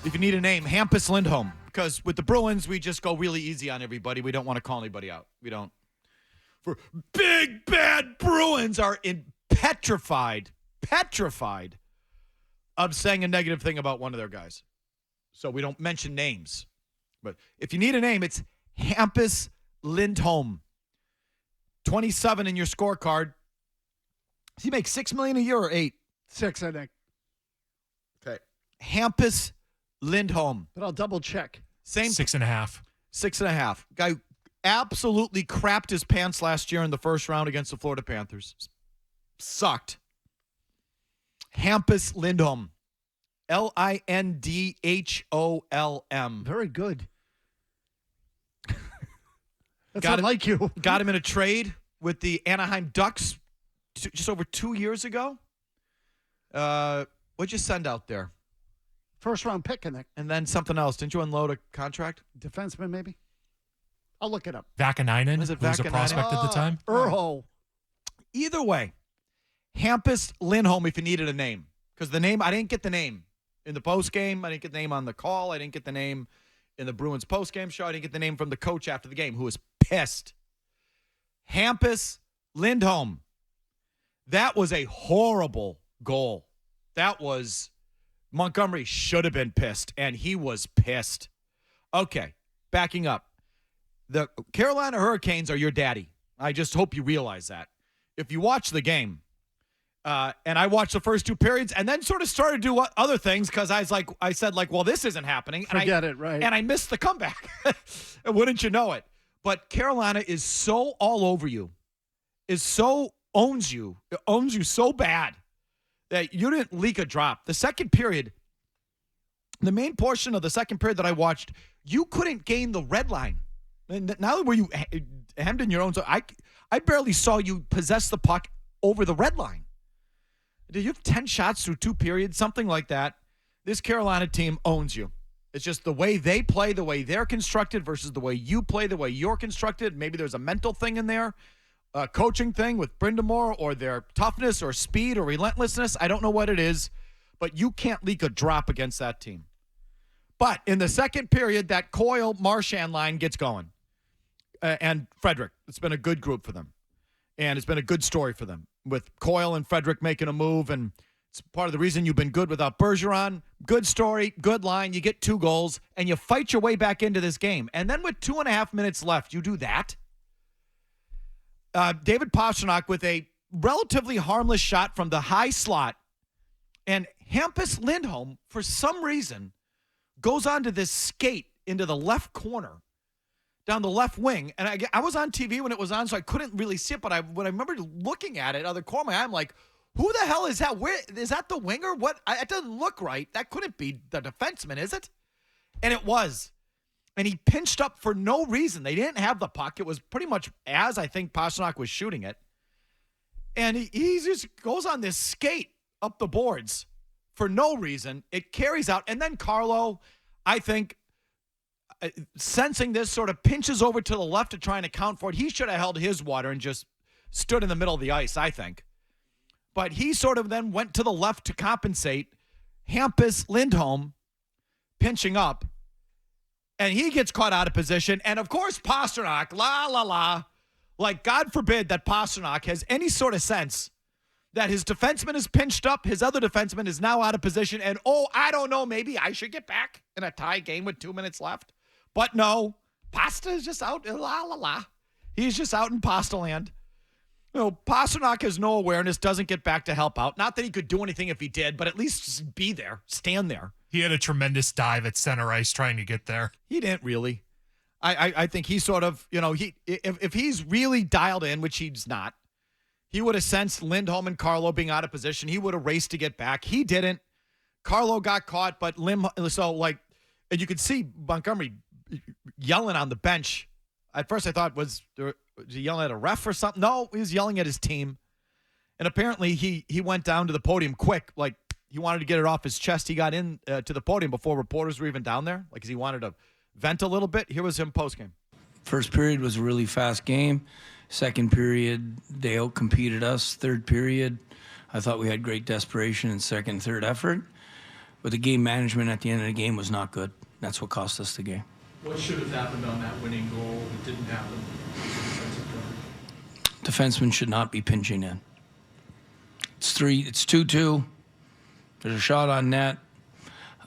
If you need a name, Hampus Lindholm. Because with the Bruins, we just go really easy on everybody. We don't want to call anybody out. We don't. For big, bad Bruins are petrified of saying a negative thing about one of their guys. So we don't mention names. But if you need a name, it's Hampus Lindholm. 27 in your scorecard. Does he make $6 million a year or $8 million? 6, I think. Okay. Hampus Lindholm. But I'll double check. Same 6.5. 6.5. Guy absolutely crapped his pants last year in the first round against the Florida Panthers. Sucked. Hampus Lindholm. Lindholm. Very good. That's Got not him, like you. Got him in a trade with the Anaheim Ducks just over 2 years ago. What'd you send out there? First round pick, I think. And then something else. Didn't you unload a contract? Defenseman, maybe? I'll look it up. Vakanainen, Was it who was a Vakanainen? prospect at the time. Urho. Either way, Hampus Lindholm if you needed a name. Because the name, I didn't get the name in the post game. I didn't get the name on the call. I didn't get the name in the Bruins post game show. I didn't get the name from the coach after the game who was pissed. Hampus Lindholm. That was a horrible goal. That was, Montgomery should have been pissed, and he was pissed. Okay, backing up. The Carolina Hurricanes are your daddy. I just hope you realize that. If you watch the game, and I watched the first two periods and then sort of started to do other things because I said, well, this isn't happening. Forget it, right. And I missed the comeback. Wouldn't you know it? But Carolina is so all over you, owns you so bad that you didn't leak a drop. The second period, the main portion of the second period that I watched, you couldn't gain the red line. And not only were you hemmed in your own zone, I barely saw you possess the puck over the red line. Did you have 10 shots through 2 periods, something like that? This Carolina team owns you. It's just the way they play, the way they're constructed versus the way you play, the way you're constructed. Maybe there's a mental thing in there, a coaching thing with Brindamore or their toughness or speed or relentlessness. I don't know what it is, but you can't leak a drop against that team. But in the second period, that Coyle-Marchand line gets going. And Frederick, it's been a good group for them. And it's been a good story for them with Coyle and Frederick making a move. And it's part of the reason you've been good without Bergeron. Good story, good line. You get 2 goals, and you fight your way back into this game. And then with 2.5 minutes left, you do that. David Pastrnak with a relatively harmless shot from the high slot. And Hampus Lindholm, for some reason, goes onto this skate into the left corner, down the left wing. And I was on TV when it was on, so I couldn't really see it. But when I remember looking at it out of the corner of my eye, I'm like, who the hell is that? Where is that the winger? What? It doesn't look right. That couldn't be the defenseman, is it? And it was. And he pinched up for no reason. They didn't have the puck. It was pretty much as I think Pastrnak was shooting it. And he just goes on this skate up the boards for no reason. It carries out. And then Carlo, I think, sensing this, sort of pinches over to the left to try and account for it. He should have held his water and just stood in the middle of the ice, I think. But he sort of then went to the left to compensate. Hampus Lindholm pinching up. And he gets caught out of position. And, of course, Pastrnak, like, God forbid that Pastrnak has any sort of sense that his defenseman is pinched up, his other defenseman is now out of position, and, I don't know, maybe I should get back in a tie game with 2 minutes left. But no, Pasta is just out, He's just out in Pasta land. Pastrnak has no awareness, doesn't get back to help out. Not that he could do anything if he did, but at least just be there, stand there. He had a tremendous dive at center ice trying to get there. He didn't really. I think he sort of, if he's really dialed in, which he's not, he would have sensed Lindholm and Carlo being out of position. He would have raced to get back. He didn't. Carlo got caught, but and you could see Montgomery yelling on the bench. At first I thought, was he yelling at a ref or something? No, he was yelling at his team. And apparently he went down to the podium quick, like he wanted to get it off his chest. He got in to the podium before reporters were even down there, like he wanted to vent a little bit. Here was him postgame. First period was a really fast game. Second period, they outcompeted us. Third period, I thought we had great desperation in second, third effort. But the game management at the end of the game was not good. That's what cost us the game. What should have happened on that winning goal that didn't happen? Defensemen should not be pinching in. It's 2-2. There's a shot on net.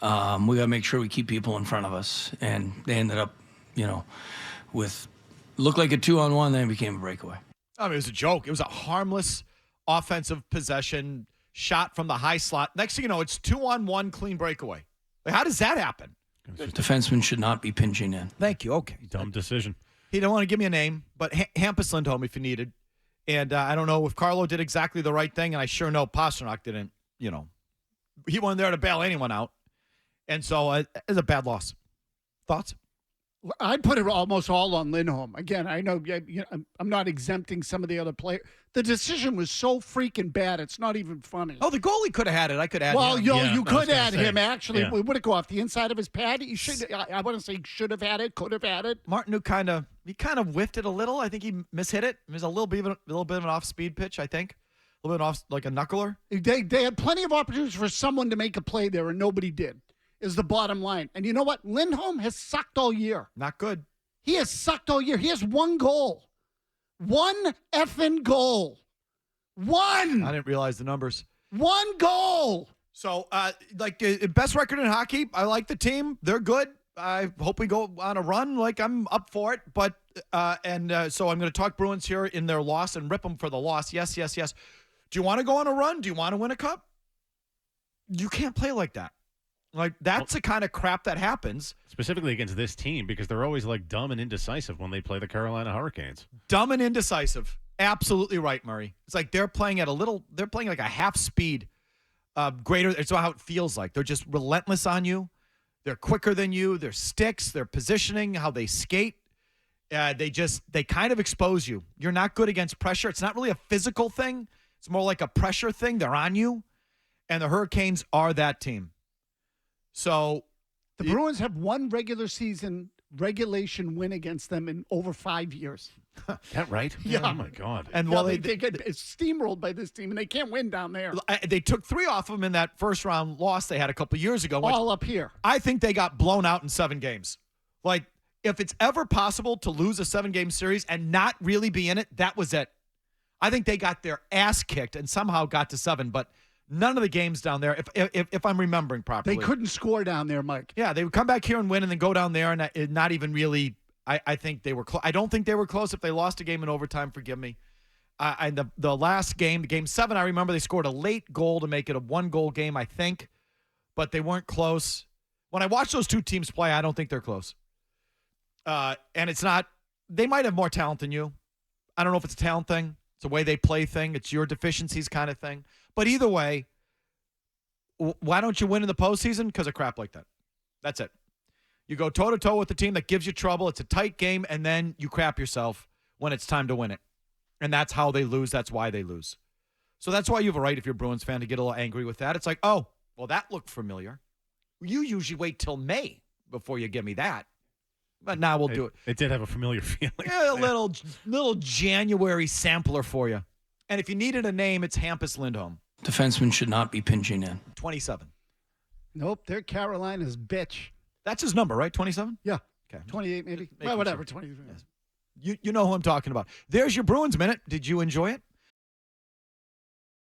We got to make sure we keep people in front of us. And they ended up, with looked like a 2-on-1, then it became a breakaway. I mean, it was a joke. It was a harmless offensive possession shot from the high slot. Next thing you know, it's 2-on-1 clean breakaway. Like, how does that happen? Defensemen should not be pinching in. Thank you. Okay. Dumb decision. He didn't want to give me a name, but Hampus Lindholm if you needed. And I don't know if Carlo did exactly the right thing, and I sure know Pasternak didn't, He wasn't there to bail anyone out. And so it's a bad loss. Thoughts? I'd put it almost all on Lindholm. Again, I know I'm not exempting some of the other players. The decision was so freaking bad, it's not even funny. Oh, the goalie could have had it. I could add Well, him. you I was could gonna add say, him, actually. yeah. Would it go off the inside of his pad? He should. I wouldn't say should have had it, could have had it. Martin, who kind of whiffed it a little. I think he mishit it. It was a little bit of an off-speed pitch, I think. A little bit off, like a knuckler. They had plenty of opportunities for someone to make a play there, and nobody did, is the bottom line. And you know what? Lindholm has sucked all year. Not good. He has sucked all year. He has one goal. One effing goal. One. I didn't realize the numbers. One goal. So, best record in hockey. I like the team. They're good. I hope we go on a run. I'm up for it. But so I'm going to talk Bruins here in their loss and rip them for the loss. Yes. Do you want to go on a run? Do you want to win a cup? You can't play like that. That's the kind of crap that happens. Specifically against this team, because they're always dumb and indecisive when they play the Carolina Hurricanes. Dumb and indecisive. Absolutely right, Murray. It's like they're playing like a half speed. Greater. It's how it feels like. They're just relentless on you. They're quicker than you. Their sticks, their positioning, how they skate. They kind of expose you. You're not good against pressure. It's not really a physical thing. It's more like a pressure thing. They're on you. And the Hurricanes are that team. So The Bruins have one regular season regulation win against them in over 5 years. Is that right? Yeah. Oh, my God. And They get steamrolled by this team, and they can't win down there. they took 3 off them in that first round loss they had a couple years ago. All up here. I think they got blown out in 7 games. If it's ever possible to lose a 7-game series and not really be in it, that was it. I think they got their ass kicked and somehow got to 7, but none of the games down there, if I'm remembering properly. They couldn't score down there, Mike. Yeah, they would come back here and win and then go down there and not even really. I think they were close. I don't think they were close. If they lost a game in overtime, forgive me. The last game, game 7, I remember they scored a late goal to make it a 1-goal game, I think, but they weren't close. When I watch those two teams play, I don't think they're close. And it's not. They might have more talent than you. I don't know if it's a talent thing. It's a way they play thing. It's your deficiencies kind of thing. But either way, why don't you win in the postseason? Because of crap like that. That's it. You go toe-to-toe with the team that gives you trouble. It's a tight game, and then you crap yourself when it's time to win it. And that's how they lose. That's why they lose. So that's why you have a right, if you're a Bruins fan, to get a little angry with that. It's like, oh, well, that looked familiar. You usually wait till May before you give me that. But now we'll do it. It did have a familiar feeling. Yeah, a little January sampler for you. And if you needed a name, it's Hampus Lindholm. Defensemen should not be pinching in. 27. Nope, they're Carolina's bitch. That's his number, right? 27? Yeah. Okay. 28 maybe. Making Well, whatever, sure. 20. Yes. You know who I'm talking about. There's your Bruins Minute. Did you enjoy it?